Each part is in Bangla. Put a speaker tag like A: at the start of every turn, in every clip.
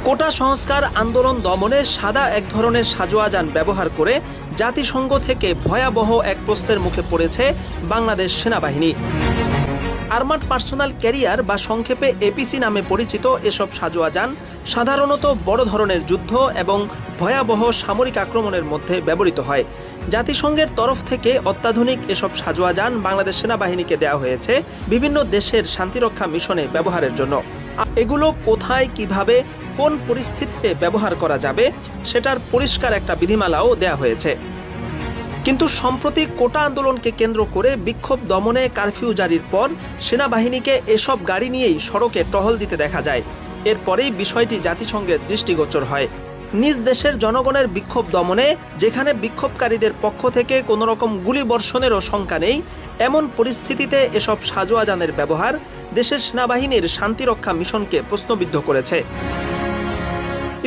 A: কোটা সংস্কার আন্দোলন দমনে সাদা এক ধরনের সাজোয়াজান ব্যবহার করে জাতিসংঘ থেকে ভয়াবহ এক প্রশ্নের মুখে পড়েছে বাংলাদেশ সেনাবাহিনী। আর্মাড পার্সোনাল ক্যারিয়ার বা সংক্ষেপে এপিসি নামে পরিচিত এসব সাজোয়াজান সাধারণত বড় ধরনের যুদ্ধ এবং ভয়াবহ সামরিক আক্রমণের মধ্যে ব্যবহৃত হয়। জাতিসংঘের তরফ থেকে অত্যাধুনিক এসব সাজোয়াজান বাংলাদেশ সেনাবাহিনীকে দেওয়া হয়েছে বিভিন্ন দেশের শান্তিরক্ষা মিশনে ব্যবহারের জন্য। এগুলো কোথায়, কিভাবে, কোন পরিস্থিতিতে ব্যবহার করা যাবে সেটার পরিষ্কার একটা বিধিমালাও দেওয়া হয়েছে। কিন্তু সম্প্রতি কোটা আন্দোলনকে কেন্দ্র করে বিক্ষোভ দমনে কারফিউ জারির পর সেনাবাহিনীকে এসব গাড়ি নিয়েই সড়কে টহল দিতে দেখা যায়। এরপরেই বিষয়টি জাতিসংঘের দৃষ্টিগোচর হয়। নিজ দেশের জনগণের বিক্ষোভ দমনে যেখানে বিক্ষোভকারীদের পক্ষ থেকে কোনো রকম গুলিবর্ষণেরও শঙ্কা নেই, এমন পরিস্থিতিতে এসব সাজোয়াজানের ব্যবহার দেশের সেনাবাহিনীর শান্তিরক্ষা মিশনকে প্রশ্নবিদ্ধ করেছে।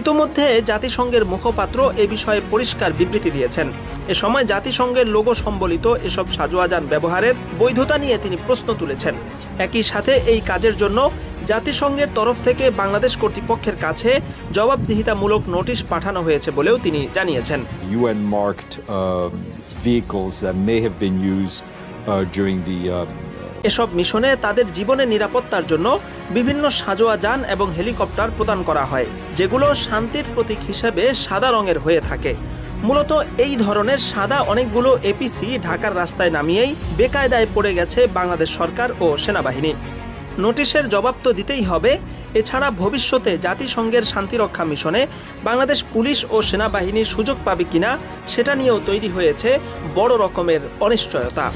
A: ইতোমধ্যে জাতিসংঘের মুখপাত্র এ বিষয়ে পরিষ্কার বিবৃতি দিয়েছেন। এ সময় জাতিসংঘের লোগো সম্বলিত এসব সাজোয়াজান ব্যবহারের বৈধতা নিয়ে তিনি প্রশ্ন তুলেছেন। একই সাথে এই কাজের জন্য জাতিসংঘের তরফ থেকে বাংলাদেশ কর্তৃপক্ষের কাছে জবাবদিহিতামূলক নোটিশ পাঠানো হয়েছে বলেও তিনি জানিয়েছেন।
B: UN-marked vehicles that may have been used during the
A: এসব মিশনে তাদের জীবনের নিরাপত্তার জন্য বিভিন্ন সাজোয়াজান এবং হেলিকপ্টার প্রদান করা হয়, যেগুলো শান্তির প্রতীক হিসেবে সাদা রঙের হয়ে থাকে। মূলত এই ধরনের সাদা অনেকগুলো এপিসি ঢাকার রাস্তায় নামিয়েই বেকায়দায় পড়ে গেছে বাংলাদেশ সরকার ও সেনাবাহিনী। নোটিশের জবাব তো দিতেই হবে। এছাড়া ভবিষ্যতে জাতিসংঘের শান্তিরক্ষা মিশনে বাংলাদেশ পুলিশ ও সেনাবাহিনীর সুযোগ পাবে কিনা সেটা নিয়েও তৈরি হয়েছে বড় রকমের অনিশ্চয়তা।